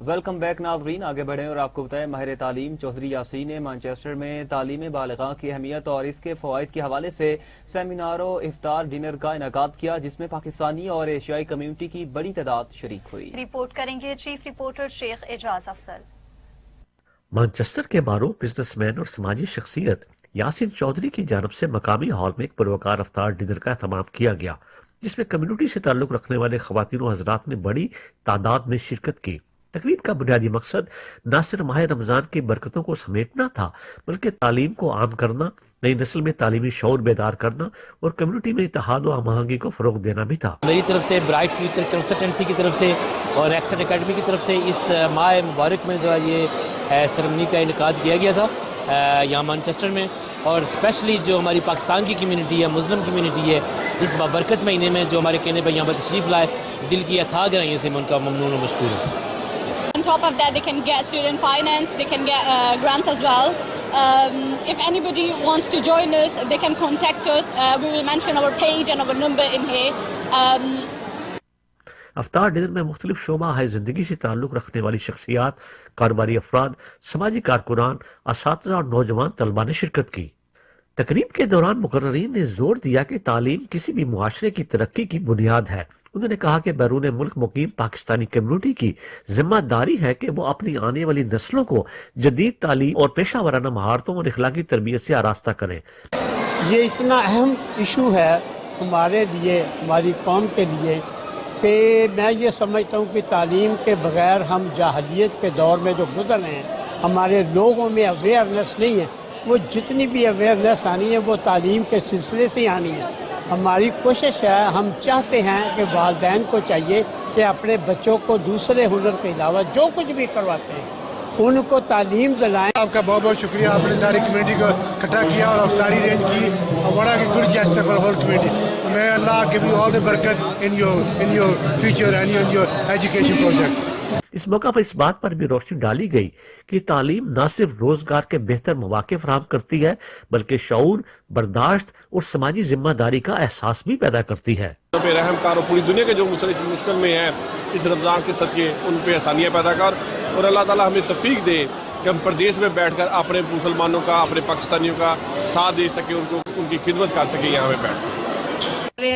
Welcome back ناظرین، آگے بڑھیں اور آپ کو بتائیں ماہر تعلیم چودھری یاسین نے مانچسٹر میں تعلیم بالغاں کی اہمیت اور اس کے فوائد کے حوالے سے سیمینار و افطار ڈنر کا انعقاد کیا، جس میں پاکستانی اور ایشیائی کمیونٹی کی بڑی تعداد شریک ہوئی۔ رپورٹ کریں گے چیف رپورٹر شیخ اعجاز افضل۔ مانچسٹر کے معروف بزنس مین اور سماجی شخصیت یاسین چودھری کی جانب سے مقامی ہال میں ایک پروکار افطار ڈنر کا اہتمام کیا گیا، جس میں کمیونٹی سے تعلق رکھنے والے خواتین و حضرات نے بڑی تعداد میں شرکت کی۔ تقریب کا بنیادی مقصد نہ صرف ماہ رمضان کی برکتوں کو سمیٹنا تھا، بلکہ تعلیم کو عام کرنا، نئی نسل میں تعلیمی شعور بیدار کرنا اور کمیونٹی میں اتحاد و ہم آہنگی کو فروغ دینا بھی تھا۔ میری طرف سے برائٹ فیوچر کنسلٹنسی کی طرف سے اور ایکسٹ اکیڈمی کی طرف سے اس ماہ مبارک میں جو ہے یہ سرمنی کا انعقاد کیا گیا تھا یہاں مانچسٹر میں، اور اسپیشلی جو ہماری پاکستان کی کمیونٹی ہے، مسلم کمیونٹی ہے، اس بابرکت مہینے میں جو ہمارے کہنے پہ یہاں پر تشریف لائے، دل کی اتھاہ گہرائیوں سے میں ان کا ممنون و مشکور ہوں۔ On top of that, they can get student finance, they can get grants as well. If anybody wants to join us, they can contact us. We will mention our page and our number in here. افطار dinner میں مختلف شعبہ ہائے زندگی سے تعلق رکھنے والی شخصیات، کاروباری افراد، سماجی کارکنان، اساتذہ اور نوجوان طلباء نے شرکت کی۔ تقریب کے دوران مقررین نے زور دیا کہ تعلیم کسی بھی معاشرے کی ترقی کی بنیاد ہے۔ انہوں نے کہا کہ بیرون ملک مقیم پاکستانی کمیونٹی کی ذمہ داری ہے کہ وہ اپنی آنے والی نسلوں کو جدید تعلیم اور پیشہ ورانہ مہارتوں اور اخلاقی تربیت سے آراستہ کریں۔ یہ اتنا اہم ایشو ہے ہمارے لیے، ہماری قوم کے لیے، کہ میں یہ سمجھتا ہوں کہ تعلیم کے بغیر ہم جاہلیت کے دور میں جو گزر رہے ہیں، ہمارے لوگوں میں اویئرنیس نہیں ہے۔ وہ جتنی بھی اویئرنیس آنی ہے وہ تعلیم کے سلسلے سے آنی ہے۔ ہماری کوشش ہے، ہم چاہتے ہیں کہ والدین کو چاہیے کہ اپنے بچوں کو دوسرے ہنر کے علاوہ جو کچھ بھی کرواتے ہیں ان کو تعلیم دلائیں۔ آپ کا بہت بہت شکریہ، آپ نے ساری کمیونٹی کو اکٹھا کیا اور افطاری ارینج کی، اور بڑا کہ گڈ جسٹر فار ہول کمیونٹی۔ میں اللہ give you all the برکت in your future and in your education project۔ اس موقع پر اس بات پر بھی روشنی ڈالی گئی کہ تعلیم نہ صرف روزگار کے بہتر مواقع فراہم کرتی ہے، بلکہ شعور، برداشت اور سماجی ذمہ داری کا احساس بھی پیدا کرتی ہے۔ پہ رحم کار اور پوری دنیا کے جو مشکل میں ہیں اس رمضان کے صدقے ان پہ آسانیاں پیدا کر، اور اللہ تعالیٰ ہمیں توفیق دے کہ ہم پردیس میں بیٹھ کر اپنے مسلمانوں کا، اپنے پاکستانیوں کا ساتھ دے سکیں، ان کو ان کی خدمت کر سکیں یہاں پہ بیٹھ کر۔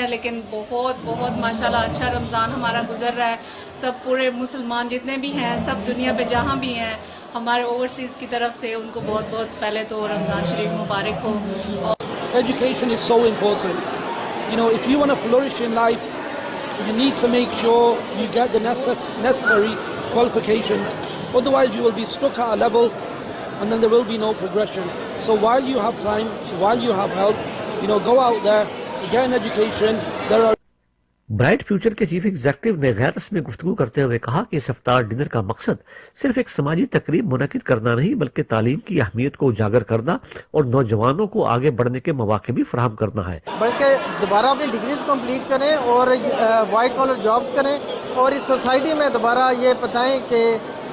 لیکن بہت ماشاءاللہ اچھا رمضان ہمارا گزر رہا ہے۔ سب پورے مسلمان جتنے بھی ہیں، سب دنیا پہ جہاں بھی ہیں، ہمارے اوورسیز کی طرف سے ان کو بہت پہلے تو رمضان شریف مبارک ہو۔ Education is so important. You know, if you want to flourish in life, you need to make sure you get the necessary qualifications. Otherwise, you will be stuck at a level and then there will be no progression. So while you have time, while you have help, you know, go out there, get an education. There are bright future کے chief executive نے غیر رسمی گفتگو کرتے ہوئے کہا کہ اس افطار ڈنر کا مقصد صرف ایک سماجی تقریب منعقد کرنا نہیں، بلکہ تعلیم کی اہمیت کو اجاگر کرنا اور نوجوانوں کو آگے بڑھنے کے مواقع بھی فراہم کرنا ہے۔ بلکہ دوبارہ اپنی ڈگریز کمپلیٹ کریں اور وائٹ کالر جابز کریں، اور اس سوسائٹی میں دوبارہ یہ بتائیں کہ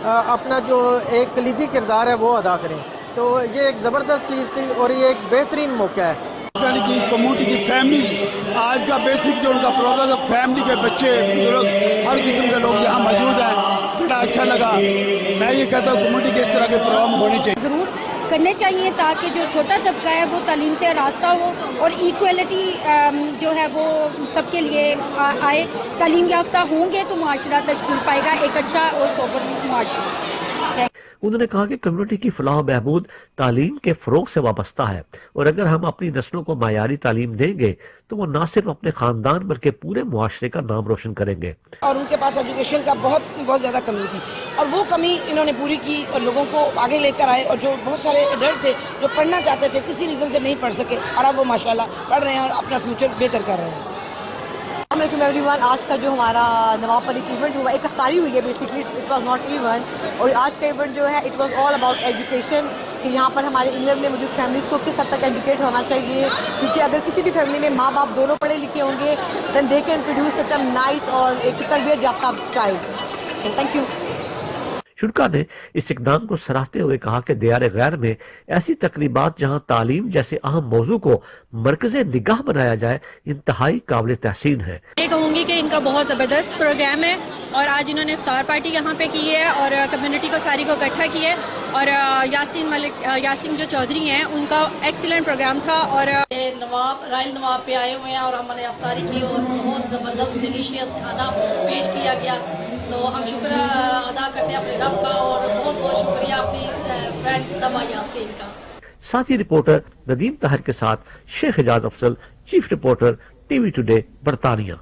اپنا جو ایک کلیدی کردار ہے وہ ادا کریں۔ تو یہ ایک زبردست چیز تھی اور یہ ایک بہترین موقع ہے۔ کی کمیونٹی کی فیملی آج کا بیسک جو ان کا پروگرام ہے، فیملی کے بچے بزرگ ہر قسم کے لوگ یہاں موجود ہیں، بڑا اچھا لگا۔ میں یہ کہتا ہوں کمیونٹی کے اس طرح کے پروگرام ہونے چاہیے، ضرور کرنے چاہیے تاکہ جو چھوٹا طبقہ ہے وہ تعلیم سے آراستہ ہو اور ایکویلٹی جو ہے وہ سب کے لیے آئے۔ تعلیم یافتہ ہوں گے تو معاشرہ تشکیل پائے گا، ایک اچھا اور سوبر معاشرہ۔ انہوں نے کہا کہ کمیونٹی کی فلاح و بہبود تعلیم کے فروغ سے وابستہ ہے، اور اگر ہم اپنی نسلوں کو معیاری تعلیم دیں گے تو وہ نہ صرف اپنے خاندان بلکہ پورے معاشرے کا نام روشن کریں گے۔ اور ان کے پاس ایجوکیشن کا بہت زیادہ کمی تھی، اور وہ کمی انہوں نے پوری کی اور لوگوں کو آگے لے کر آئے، اور جو بہت سارے ایڈلٹ تھے جو پڑھنا چاہتے تھے کسی ریزن سے نہیں پڑھ سکے، اور اب وہ ماشاءاللہ پڑھ رہے ہیں اور اپنا فیوچر بہتر کر رہے ہیں۔ السلام علیکم ایوری ون۔ آج کا جو ہمارا نواب پر ایک ایونٹ ہوا، ایک افطاری ہوئی ہے، basically it was not event, اور آج کا ایونٹ جو ہے it was all about education, کہ یہاں پر ہمارے انگلینڈ میں موجود فیملیز کو کس حد تک ایجوکیٹ ہونا چاہیے، کیونکہ اگر کسی بھی فیملی میں ماں باپ دونوں پڑھے لکھے ہوں گے then they can produce such a nice اور ایک تربیت یافتہ چائلڈ۔ Thank you. شرکا نے اس اقدام کو سراہتے ہوئے کہا کہ دیار غیر میں ایسی تقریبات جہاں تعلیم جیسے اہم موضوع کو مرکز نگاہ بنایا جائے انتہائی قابل تحسین ہے۔ یہ کہوں گی کہ ان کا بہت زبردست پروگرام ہے اور آج انہوں نے افطار پارٹی یہاں پہ کی ہے اور کمیونٹی کو ساری کو اکٹھا کیا ہے، اور یاسین جو چودھری ہیں ان کا ایکسیلنٹ پروگرام تھا، اور رائل نواب پہ آئے ہوئے ہیں اور ہم نے افطاری کی اور بہت زبردست ڈیلیشیس کھانا پیش کیا گیا، تو ہم شکر ادا کرتے ہیں اپنے رب کا اور بہت بہت شکریہ اپنی فرینڈ سما یاسین کا۔ ساتھی رپورٹر ندیم طاہر کے ساتھ شیخ حجاز افضل، چیف رپورٹر ٹی وی ٹوڈے برطانیہ۔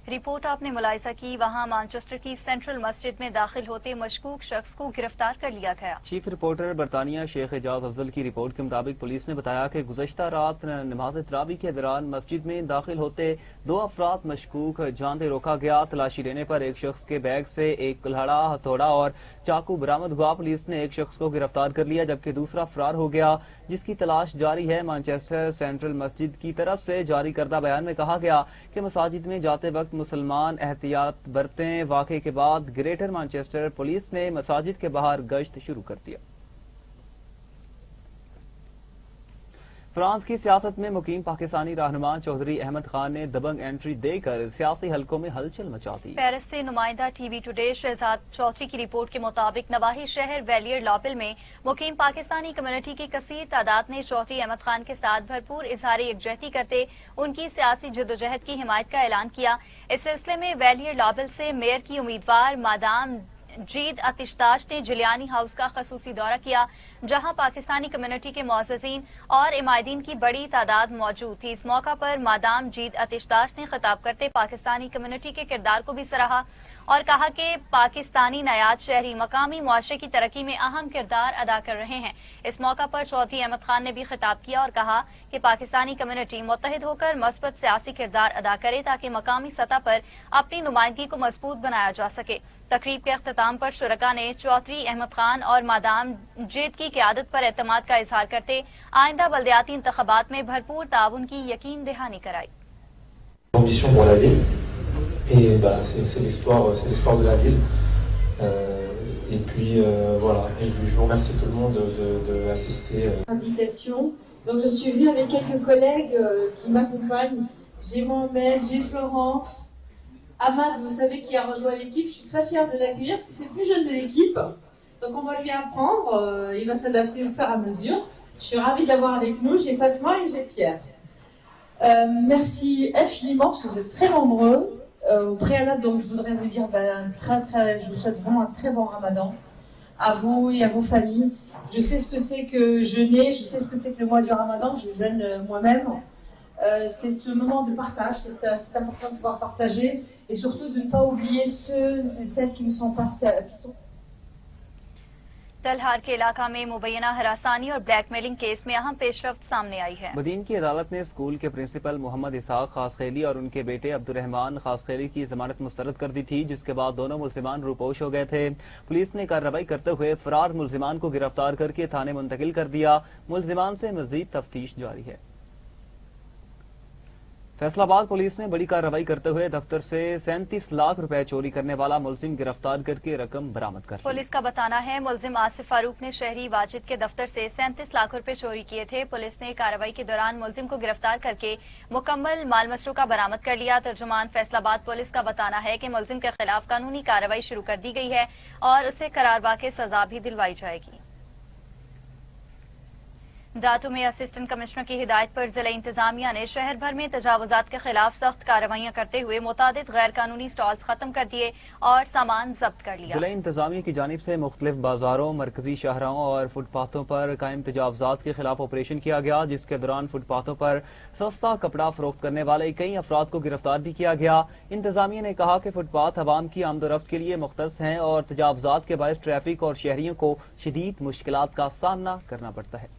رپورٹ آپ نے ملاحظہ کی، وہاں مانچسٹر کی سینٹرل مسجد میں داخل ہوتے مشکوک شخص کو گرفتار کر لیا گیا۔ چیف رپورٹر برطانیہ شیخ حجاز افضل کی رپورٹ کے مطابق پولیس نے بتایا کہ گزشتہ رات نماز تراویح کے دوران مسجد میں داخل ہوتے 2 افراد مشکوک جانتے روکا گیا۔ تلاشی لینے پر ایک شخص کے بیگ سے ایک کلہڑا، ہتھوڑا اور چاقو برآمد ہوا۔ پولیس نے ایک شخص کو گرفتار کر لیا جبکہ دوسرا فرار ہو گیا، جس کی تلاش جاری ہے۔ مانچسٹر سینٹرل مسجد کی طرف سے جاری کردہ بیان میں کہا گیا کہ مساجد میں جاتے وقت مسلمان احتیاط برتیں۔ واقعے کے بعد گریٹر مانچسٹر پولیس نے مساجد کے باہر گشت شروع کر دیا۔ فرانس کی سیاست میں مقیم پاکستانی رہنما چودھری احمد خان نے دبنگ انٹری دے کر سیاسی حلقوں میں ہلچل مچا دی۔ پیرس سے نمائندہ T V today Shahzad Chaudhry کی رپورٹ کے مطابق نواحی شہر ویلیئر لابل میں مقیم پاکستانی کمیونٹی کی کثیر تعداد نے چودھری احمد خان کے ساتھ بھرپور اظہار یکجہتی کرتے ان کی سیاسی جدوجہد کی حمایت کا اعلان کیا۔ اس سلسلے میں ویلیئر لابل سے میئر کی امیدوار مادام جید اتشتاش نے جلیانی ہاؤس کا خصوصی دورہ کیا، جہاں پاکستانی کمیونٹی کے معززین اور عمائدین کی بڑی تعداد موجود تھی۔ اس موقع پر مادام جید اتشتاش نے خطاب کرتے پاکستانی کمیونٹی کے کردار کو بھی سراہا اور کہا کہ پاکستانی نیاد شہری مقامی معاشرے کی ترقی میں اہم کردار ادا کر رہے ہیں۔ اس موقع پر چودھری احمد خان نے بھی خطاب کیا اور کہا کہ پاکستانی کمیونٹی متحد ہو کر مثبت سیاسی کردار ادا کرے تاکہ مقامی سطح پر اپنی نمائندگی کو مضبوط بنایا جا سکے۔ تقریب کے اختتام پر شرکاء نے چودھری احمد خان اور مادام جید کی قیادت پر اعتماد کا اظہار کرتے آئندہ بلدیاتی انتخابات میں بھرپور تعاون کی یقین دہانی کرائی۔ Et c'est l'espoir de la ville. Et puis voilà. Et je vous remercie tout le monde d'assister. Invitation. Donc je suis venue avec quelques collègues qui m'accompagnent. J'ai Mohamed, j'ai Florence, Ahmad, vous savez, qui a rejoint l'équipe. Je suis très fière de l'accueillir parce que c'est le plus jeune de l'équipe. Donc on va lui apprendre. Il va s'adapter au fur et à mesure. Je suis ravie de l'avoir avec nous. J'ai Fatma et j'ai Pierre. Merci infiniment parce que vous êtes très nombreux. Au préalable, donc, je voudrais vous dire, je vous souhaite vraiment un très bon Ramadan à vous et à vos familles. Je sais ce que c'est que jeûner, je sais ce que c'est que le mois du Ramadan. Je jeûne moi-même. C'est ce moment de partage. C'est important de pouvoir partager et surtout de ne pas oublier ceux et celles qui ne sont pas qui sont. Talhar کے علاقہ میں مبینہ ہراسانی اور black mailing case میں اہم پیش رفت سامنے آئی ہے۔ بدین کی عدالت نے اسکول کے پرنسپل محمد اسحاق خاصخیلی اور ان کے بیٹے عبدالرحمان خاصخیلی کی ضمانت مسترد کر دی تھی، جس کے بعد دونوں ملزمان روپوش ہو گئے تھے۔ پولیس نے کارروائی کرتے ہوئے فرار ملزمان کو گرفتار کر کے تھانے منتقل کر دیا۔ ملزمان سے مزید تفتیش جاری ہے۔ فیصل آباد پولیس نے بڑی کارروائی کرتے ہوئے دفتر سے 37 لاکھ روپے چوری کرنے والا ملزم گرفتار کر کے رقم برآمد کر لی۔ پولیس کا بتانا ہے ملزم آصف فاروق نے شہری واجد کے دفتر سے 37 لاکھ روپے چوری کیے تھے۔ پولیس نے کارروائی کے دوران ملزم کو گرفتار کر کے مکمل مال مسروقہ برآمد کر لیا۔ ترجمان فیصل آباد پولیس کا بتانا ہے کہ ملزم کے خلاف قانونی کارروائی شروع کر دی گئی ہے اور اسے قرار واقع سزا بھی دلوائی جائے گی۔ داتو میں اسسٹنٹ کمشنر کی ہدایت پر ضلع انتظامیہ نے شہر بھر میں تجاوزات کے خلاف سخت کارروائیاں کرتے ہوئے متعدد غیر قانونی سٹالز ختم کر دیے اور سامان ضبط کر لیا۔ ضلع انتظامیہ کی جانب سے مختلف بازاروں، مرکزی شاہراہوں اور فٹ پاتھوں پر قائم تجاوزات کے خلاف آپریشن کیا گیا، جس کے دوران فٹ پاتھوں پر سستا کپڑا فروخت کرنے والے کئی افراد کو گرفتار بھی کیا گیا۔ انتظامیہ نے کہا کہ فٹ پاتھ عوام کی آمد و رفت کے لیے مختص ہیں اور تجاوزات کے باعث ٹریفک اور شہریوں کو شدید مشکلات کا سامنا کرنا پڑتا ہے۔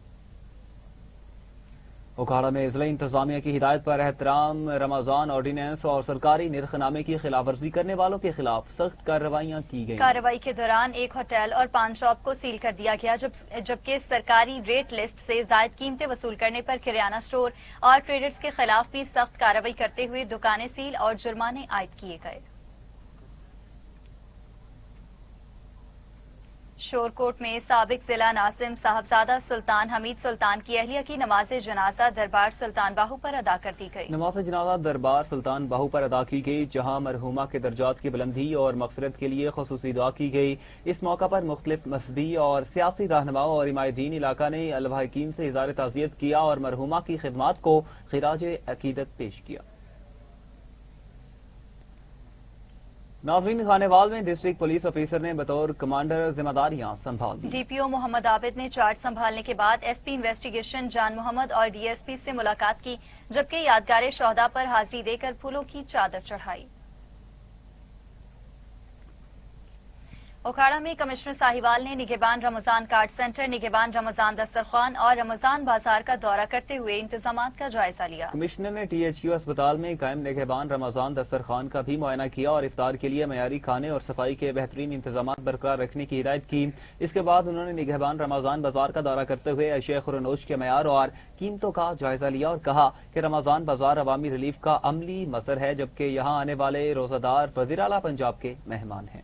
اوکھاڑا میں ضلع انتظامیہ کی ہدایت پر احترام رمضان آرڈیننس اور سرکاری نرخ نامے کی خلاف ورزی کرنے والوں کے خلاف سخت کارروائیاں کی گئیں۔ کارروائی کے دوران ایک ہوٹل اور پان شاپ کو سیل کر دیا گیا، جبکہ سرکاری ریٹ لسٹ سے زائد قیمتیں وصول کرنے پر کریانہ سٹور اور ٹریڈرز کے خلاف بھی سخت کارروائی کرتے ہوئے دکانیں سیل اور جرمانے عائد کیے گئے۔ شورکوٹ میں سابق ضلع ناظم صاحبزادہ سلطان حمید سلطان کی اہلیہ کی نماز جنازہ دربار سلطان باہو پر ادا کر دی گئی. نماز جنازہ دربار سلطان باہو پر ادا کی گئی، جہاں مرحومہ کے درجات کی بلندی اور مغفرت کے لیے خصوصی دعا کی گئی. اس موقع پر مختلف مذہبی اور سیاسی رہنماؤں اور حمایتین علاقہ نے الواحقین سے اظہار تعزیت کیا اور مرحومہ کی خدمات کو خراج عقیدت پیش کیا. ناظرین، خانیوال میں ڈسٹرکٹ پولیس آفیسر نے بطور کمانڈر ذمہ داریاں سنبھال دی. ڈی پی او محمد عابد نے چارج سنبھالنے کے بعد ایس پی انویسٹیگیشن جان محمد اور ڈی ایس پی سے ملاقات کی، جبکہ یادگار شہداء پر حاضری دے کر پھولوں کی چادر چڑھائی. اوکھاڑا میں کمشنر ساہیوال نے نگہبان رمضان کارڈ سینٹر، نگہبان رمضان دسترخوان اور رمضان بازار کا دورہ کرتے ہوئے انتظامات کا جائزہ لیا. کمشنر نے ٹی ایچ کیو اسپتال میں قائم نگہبان رمضان دسترخوان کا بھی معائنہ کیا اور افطار کے لیے معیاری کھانے اور صفائی کے بہترین انتظامات برقرار رکھنے کی ہدایت کی. اس کے بعد انہوں نے نگہبان رمضان بازار کا دورہ کرتے ہوئے اشیاء خورنوش کے معیار اور قیمتوں کا جائزہ لیا اور کہا کہ رمضان بازار عوامی ریلیف کا عملی مظہر ہے، جبکہ یہاں آنے والے روزہ دار وزیر اعلیٰ پنجاب کے مہمان ہیں.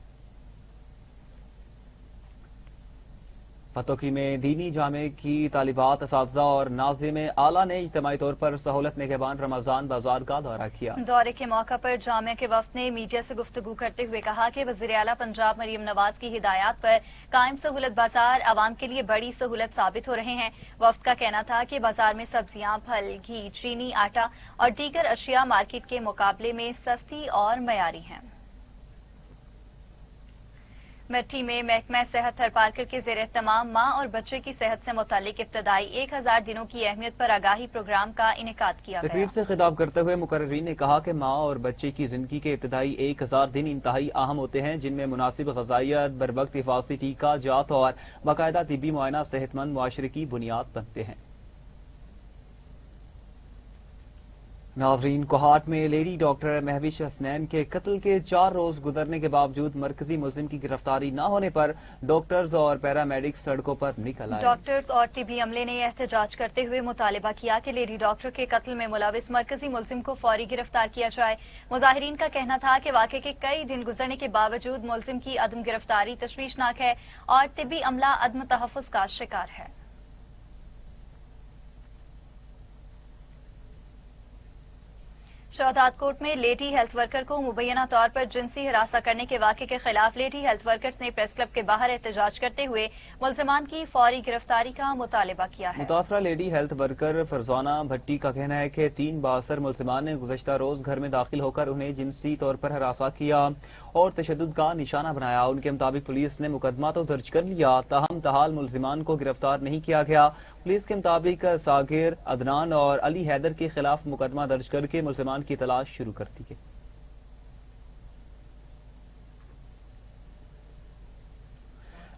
پتوکی میں دینی جامع کی طالبات، اساتذہ اور ناظم اعلیٰ نے اجتماعی طور پر سہولت نگہبان رمضان بازار کا دورہ کیا. دورے کے موقع پر جامعہ کے وفد نے میڈیا سے گفتگو کرتے ہوئے کہا کہ وزیر اعلیٰ پنجاب مریم نواز کی ہدایات پر قائم سہولت بازار عوام کے لیے بڑی سہولت ثابت ہو رہے ہیں. وفد کا کہنا تھا کہ بازار میں سبزیاں، پھل، گھی، چینی، آٹا اور دیگر اشیاء مارکیٹ کے مقابلے میں سستی اور معیاری ہیں. مٹھی میں محکمہ صحت تھر پارکر کے زیر اہتمام ماں اور بچے کی صحت سے متعلق ابتدائی 1000 دنوں کی اہمیت پر آگاہی پروگرام کا انعقاد کیا گیا. تقریب سے خطاب کرتے ہوئے مقررین نے کہا کہ ماں اور بچے کی زندگی کے ابتدائی 1000 دن انتہائی اہم ہوتے ہیں، جن میں مناسب غذائیت، بروقت حفاظتی ٹیکہ جات اور باقاعدہ طبی معائنہ صحت مند معاشرے کی بنیاد بنتے ہیں. ناظرین، کوہاٹ میں لیڈی ڈاکٹر مہوش حسنین کے قتل کے 4 روز گزرنے کے باوجود مرکزی ملزم کی گرفتاری نہ ہونے پر ڈاکٹرز اور پیرامیڈکس سڑکوں پر نکل آئے. ڈاکٹرز اور طبی عملے نے احتجاج کرتے ہوئے مطالبہ کیا کہ لیڈی ڈاکٹر کے قتل میں ملوث مرکزی ملزم کو فوری گرفتار کیا جائے. مظاہرین کا کہنا تھا کہ واقعے کے کئی دن گزرنے کے باوجود ملزم کی عدم گرفتاری تشویشناک ہے اور طبی عملہ عدم تحفظ کا شکار ہے. شہداد کوٹ میں لیڈی ہیلتھ ورکر کو مبینہ طور پر جنسی ہراساں کرنے کے واقعے کے خلاف لیڈی ہیلتھ ورکرز نے پریس کلب کے باہر احتجاج کرتے ہوئے ملزمان کی فوری گرفتاری کا مطالبہ کیا ہے. متاثرہ لیڈی ہیلتھ ورکر فرزانہ بھٹی کا کہنا ہے کہ 3 بااثر ملزمان نے گزشتہ روز گھر میں داخل ہو کر انہیں جنسی طور پر ہراساں کیا اور تشدد کا نشانہ بنایا. ان کے مطابق پولیس نے مقدمہ تو درج کر لیا، تاہم تاحال ملزمان کو گرفتار نہیں کیا گیا. پولیس کے مطابق ساغر، عدنان اور علی حیدر کے خلاف مقدمہ درج کر کے ملزمان کی تلاش شروع کر دی گئی.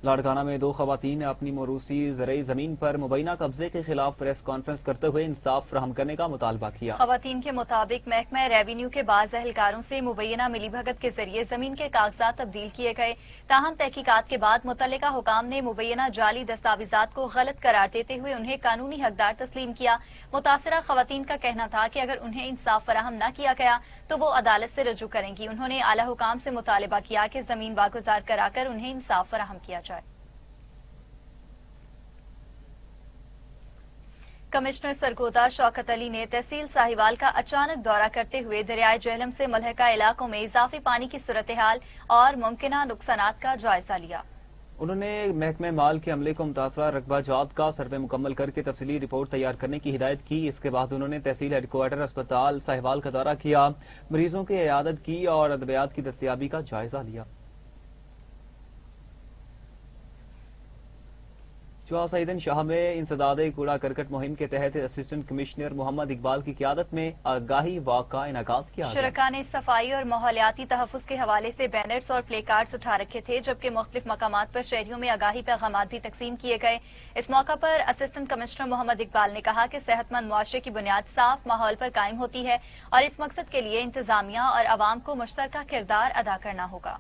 لاڑکانہ میں 2 خواتین نے اپنی موروثی زرعی زمین پر مبینہ قبضے کے خلاف پریس کانفرنس کرتے ہوئے انصاف فراہم کرنے کا مطالبہ کیا. خواتین کے مطابق محکمہ ریونیو کے بعض اہلکاروں سے مبینہ ملی بھگت کے ذریعے زمین کے کاغذات تبدیل کیے گئے، تاہم تحقیقات کے بعد متعلقہ حکام نے مبینہ جعلی دستاویزات کو غلط قرار دیتے ہوئے انہیں قانونی حقدار تسلیم کیا. متاثرہ خواتین کا کہنا تھا کہ اگر انہیں انصاف فراہم نہ کیا گیا تو وہ عدالت سے رجوع کریں گی. انہوں نے اعلی حکام سے مطالبہ کیا کہ زمین واگزار کرا کر انہیں انصاف فراہم کیا جائے. کمشنر سرگودا شوکت علی نے تحصیل ساہیوال کا اچانک دورہ کرتے ہوئے دریائے جہلم سے ملحقہ علاقوں میں اضافی پانی کی صورتحال اور ممکنہ نقصانات کا جائزہ لیا. انہوں نے محکمہ مال کے عملے کو متاثرہ رقبہ جات کا سروے مکمل کر کے تفصیلی رپورٹ تیار کرنے کی ہدایت کی. اس کے بعد انہوں نے تحصیل ہیڈ کوارٹر اسپتال ساہیوال کا دورہ کیا، مریضوں کی عیادت کی اور ادویات کی دستیابی کا جائزہ لیا. چوہا سعیدن شاہ میں انسداد کوڑا کرکٹ مہم کے تحت اسسٹنٹ کمشنر محمد اقبال کی قیادت میں آگاہی واک کا انعقاد کیا. شرکاء نے صفائی اور ماحولیاتی تحفظ کے حوالے سے بینرز اور پلے کارڈز اٹھا رکھے تھے، جبکہ مختلف مقامات پر شہریوں میں آگاہی پیغامات بھی تقسیم کیے گئے. اس موقع پر اسسٹنٹ کمشنر محمد اقبال نے کہا کہ صحت مند معاشرے کی بنیاد صاف ماحول پر قائم ہوتی ہے اور اس مقصد کے لیے انتظامیہ اور عوام کو مشترکہ کردار ادا کرنا ہوگا.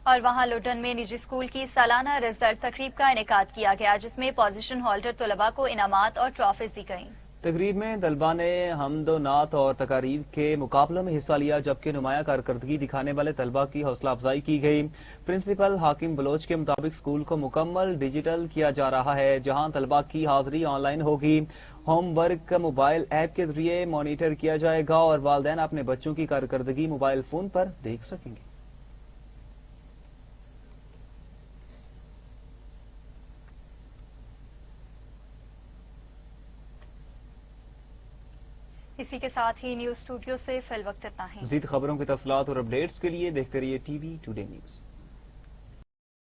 اور وہاں لوڈن میں نجی اسکول کی سالانہ رزلٹ تقریب کا انعقاد کیا گیا، جس میں پوزیشن ہولڈر طلباء کو انعامات اور ٹرافیز دی گئیں. تقریب میں طلبہ نے حمد و نعت اور تقاریب کے مقابلوں میں حصہ لیا، جبکہ نمایاں کارکردگی دکھانے والے طلبہ کی حوصلہ افزائی کی گئی۔ پرنسپل حاکم بلوچ کے مطابق اسکول کو مکمل ڈیجیٹل کیا جا رہا ہے، جہاں طلبہ کی حاضری آن لائن ہوگی۔ ہوم ورک موبائل ایپ کے ذریعے مانیٹر کیا جائے گا اور والدین اپنے بچوں کی کارکردگی موبائل فون پر دیکھ سکیں گے۔ اسی کے ساتھ ہی نیوز اسٹوڈیو سے فی الوقت اتنا ہی۔ مزید خبروں کی تفصیلات اور اپڈیٹس کے لیے دیکھتے رہیے ٹی وی ٹوڈے نیوز۔